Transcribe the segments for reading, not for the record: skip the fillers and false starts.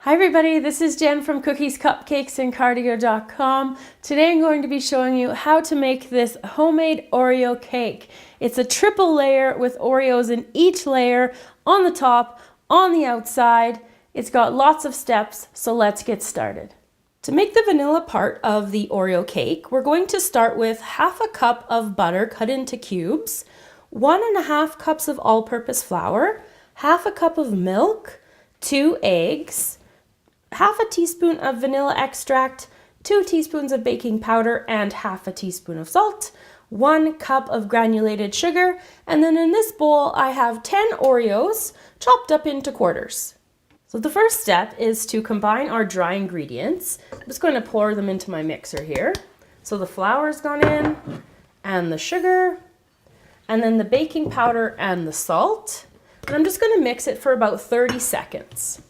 Hi everybody, this is Jen from Cookies, Cupcakes, and Cardio.com. Today I'm going to be showing you how to make this homemade Oreo cake. It's a triple layer with Oreos in each layer, on the top, on the outside. It's got lots of steps, so let's get started. To make the vanilla part of the Oreo cake, we're going to start with half a cup of butter cut into cubes, 1.5 cups of all-purpose flour, half a cup of milk, 2 eggs, half a teaspoon of vanilla extract, 2 teaspoons of baking powder, and half a teaspoon of salt, 1 cup of granulated sugar, and then in this bowl I have 10 Oreos chopped up into quarters. So the first step is to combine our dry ingredients. I'm just going to pour them into my mixer here. So the flour's gone in, and the sugar, and then the baking powder and the salt. And I'm just going to mix it for about 30 seconds.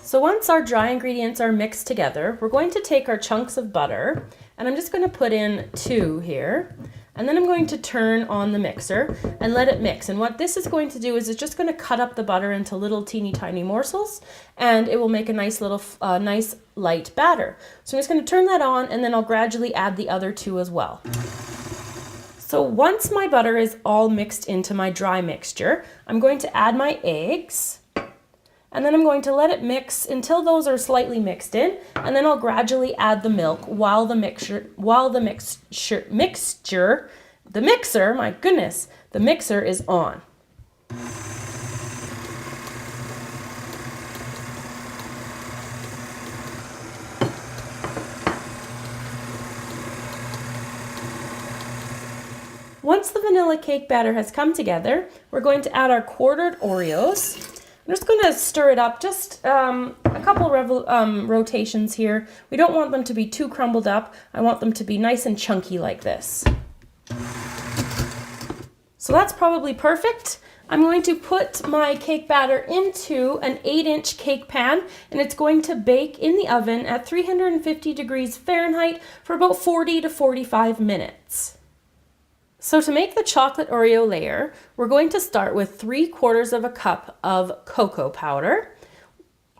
So once our dry ingredients are mixed together, we're going to take our chunks of butter, and I'm just going to put in 2 here, and then I'm going to turn on the mixer and let it mix. And what this is going to do is it's just going to cut up the butter into little teeny tiny morsels, and it will make a nice little, nice light batter. So I'm just going to turn that on, and then I'll gradually add the other 2 as well. So once my butter is all mixed into my dry mixture, I'm going to add my eggs. And then I'm going to let it mix until those are slightly mixed in, and then I'll gradually add the milk while the mixer is on. Once the vanilla cake batter has come together, we're going to add our quartered Oreos. I'm just going to stir it up just a couple rotations here. We don't want them to be too crumbled up. I want them to be nice and chunky like this. So that's probably perfect. I'm going to put my cake batter into an 8-inch cake pan, and it's going to bake in the oven at 350 degrees Fahrenheit for about 40 to 45 minutes. So to make the chocolate Oreo layer, we're going to start with 3/4 cup of cocoa powder,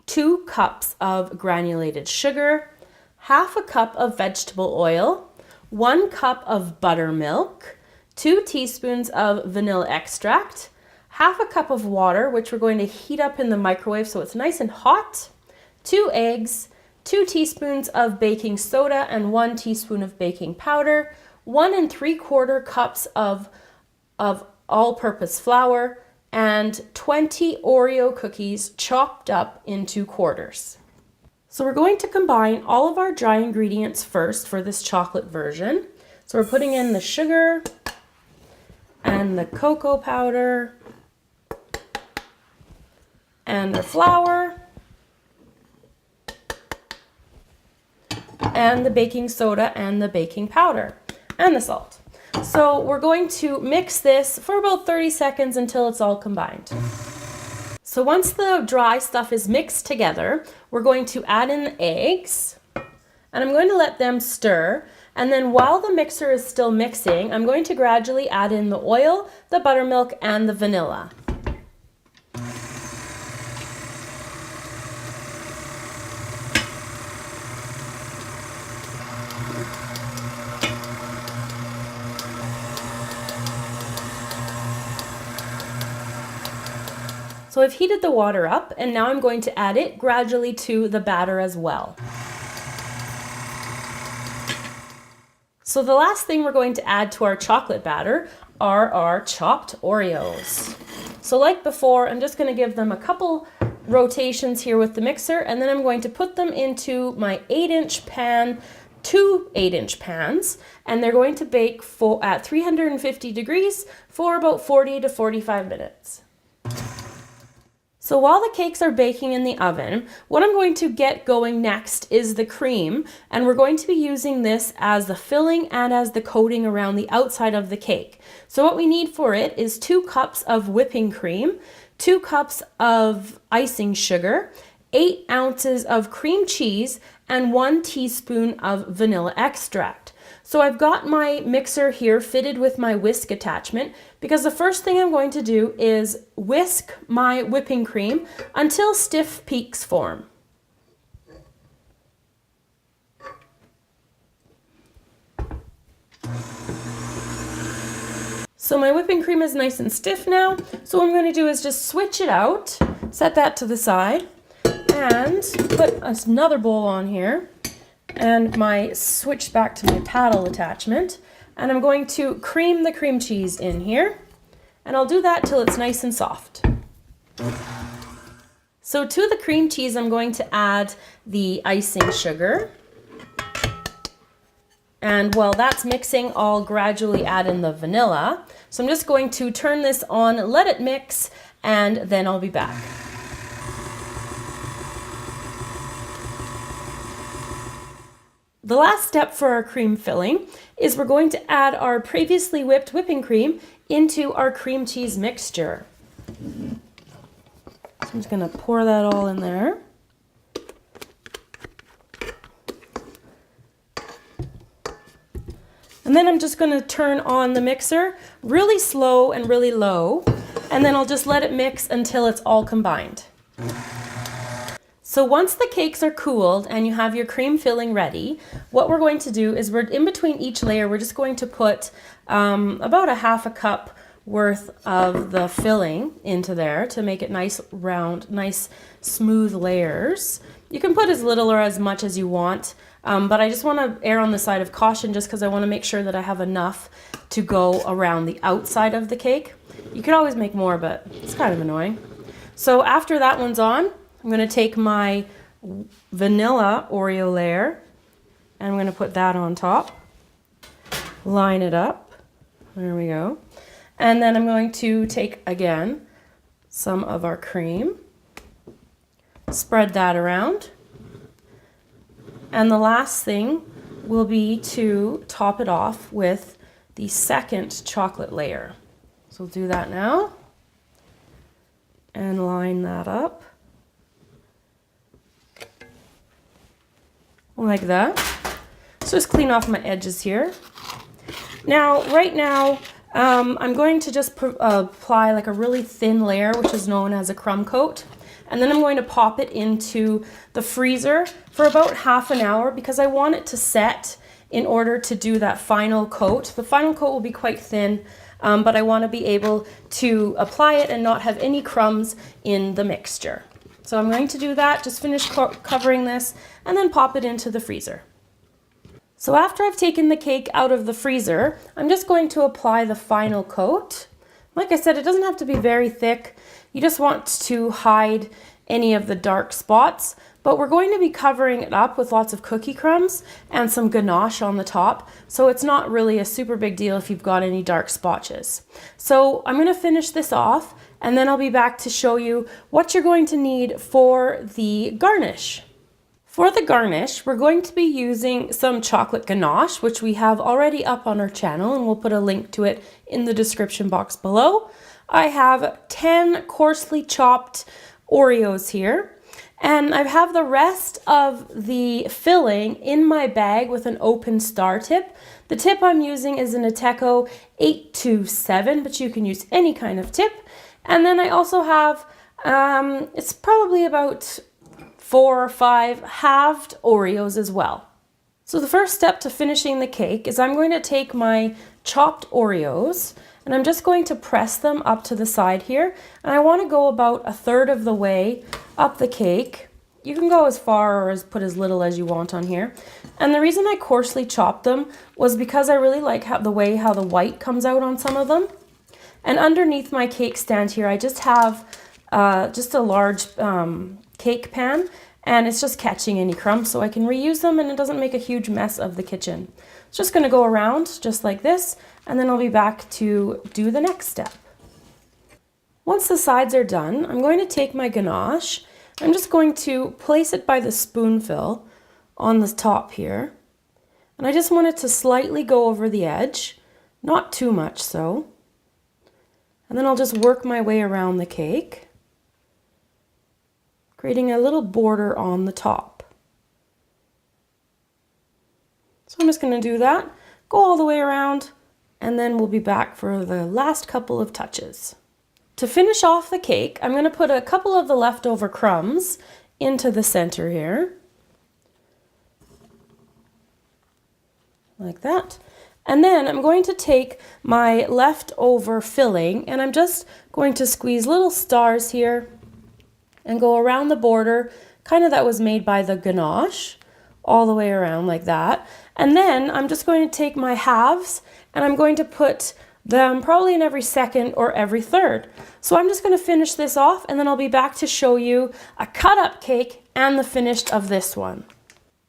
2 cups of granulated sugar, half a cup of vegetable oil, 1 cup of buttermilk, 2 teaspoons of vanilla extract, half a cup of water, which we're going to heat up in the microwave so it's nice and hot, 2 eggs, 2 teaspoons of baking soda and 1 teaspoon of baking powder, 1 3/4 cups of all-purpose flour, and 20 Oreo cookies chopped up into quarters. So we're going to combine all of our dry ingredients first for this chocolate version. So we're putting in the sugar and the cocoa powder and the flour and the baking soda and the baking powder and the salt. So we're going to mix this for about 30 seconds until it's all combined. So once the dry stuff is mixed together, we're going to add in the eggs, and I'm going to let them stir. And then while the mixer is still mixing, I'm going to gradually add in the oil, the buttermilk, and the vanilla. So I've heated the water up, and now I'm going to add it gradually to the batter as well. So the last thing we're going to add to our chocolate batter are our chopped Oreos. So like before, I'm just going to give them a couple rotations here with the mixer, and then I'm going to put them into my 8-inch pan, 2 8-inch pans, and they're going to bake at 350 degrees for about 40 to 45 minutes. So while the cakes are baking in the oven, what I'm going to get going next is the cream, and we're going to be using this as the filling and as the coating around the outside of the cake. So what we need for it is 2 cups of whipping cream, 2 cups of icing sugar, 8 ounces of cream cheese, and 1 teaspoon of vanilla extract. So I've got my mixer here fitted with my whisk attachment because the first thing I'm going to do is whisk my whipping cream until stiff peaks form. So my whipping cream is nice and stiff now. So what I'm going to do is just switch it out, set that to the side, and put another bowl on here. And switch back to my paddle attachment, and I'm going to cream the cream cheese in here, and I'll do that till it's nice and soft. So to the cream cheese I'm going to add the icing sugar, and while that's mixing I'll gradually add in the vanilla. So I'm just going to turn this on, let it mix, and then I'll be back. The last step for our cream filling is we're going to add our previously whipped whipping cream into our cream cheese mixture. So I'm just going to pour that all in there. And then I'm just going to turn on the mixer really slow and really low, and then I'll just let it mix until it's all combined. So once the cakes are cooled and you have your cream filling ready, what we're going to do is in between each layer, we're just going to put about a half a cup worth of the filling into there to make it nice round, nice smooth layers. You can put as little or as much as you want, but I just want to err on the side of caution just because I want to make sure that I have enough to go around the outside of the cake. You could always make more, but it's kind of annoying. So after that one's on, I'm going to take my vanilla Oreo layer and I'm going to put that on top, line it up, there we go, and then I'm going to take again some of our cream, spread that around, and the last thing will be to top it off with the second chocolate layer. So we'll do that now and line that up. Like that. So just clean off my edges here. Now, right now, I'm going to just apply like a really thin layer, which is known as a crumb coat. And then I'm going to pop it into the freezer for about half an hour because I want it to set in order to do that final coat. The final coat will be quite thin, but I want to be able to apply it and not have any crumbs in the mixture. So I'm going to do that, just finish covering this, and then pop it into the freezer. So after I've taken the cake out of the freezer, I'm just going to apply the final coat. Like I said, it doesn't have to be very thick. You just want to hide any of the dark spots, but we're going to be covering it up with lots of cookie crumbs and some ganache on the top, so it's not really a super big deal if you've got any dark spotches. So I'm going to finish this off, and then I'll be back to show you what you're going to need for the garnish. For the garnish, we're going to be using some chocolate ganache, which we have already up on our channel, and we'll put a link to it in the description box below. I have 10 coarsely chopped Oreos here, and I have the rest of the filling in my bag with an open star tip. The tip I'm using is an Ateco 827, but you can use any kind of tip. And then I also have, it's probably about 4 or 5 halved Oreos as well. So the first step to finishing the cake is I'm going to take my chopped Oreos and I'm just going to press them up to the side here. And I want to go about 1/3 of the way up the cake. You can go as far or put as little as you want on here. And the reason I coarsely chopped them was because I really like the way how the white comes out on some of them. And underneath my cake stand here, I just have just a large cake pan, and it's just catching any crumbs so I can reuse them and it doesn't make a huge mess of the kitchen. It's just going to go around just like this, and then I'll be back to do the next step. Once the sides are done, I'm going to take my ganache. I'm just going to place it by the spoonful on the top here. And I just want it to slightly go over the edge, not too much so. And then I'll just work my way around the cake, creating a little border on the top. So I'm just going to do that go all the way around, and then we'll be back for the last couple of touches. To finish off the cake, I'm going to put a couple of the leftover crumbs into the center here, like that. And then I'm going to take my leftover filling and I'm just going to squeeze little stars here and go around the border, kind of that was made by the ganache, all the way around like that. And then I'm just going to take my halves and I'm going to put them probably in every second or every third. So I'm just going to finish this off and then I'll be back to show you a cut up cake and the finished of this one.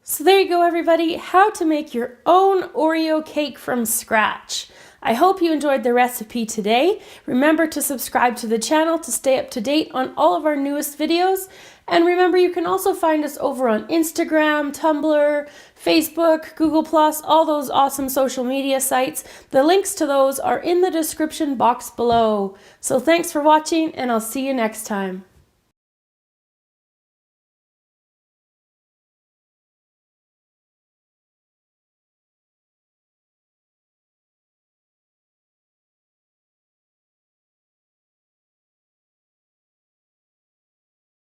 So there you go, everybody, how to make your own Oreo cake from scratch. I hope you enjoyed the recipe today. Remember to subscribe to the channel to stay up to date on all of our newest videos. And remember, you can also find us over on Instagram, Tumblr, Facebook, Google+, all those awesome social media sites. The links to those are in the description box below. So thanks for watching, and I'll see you next time.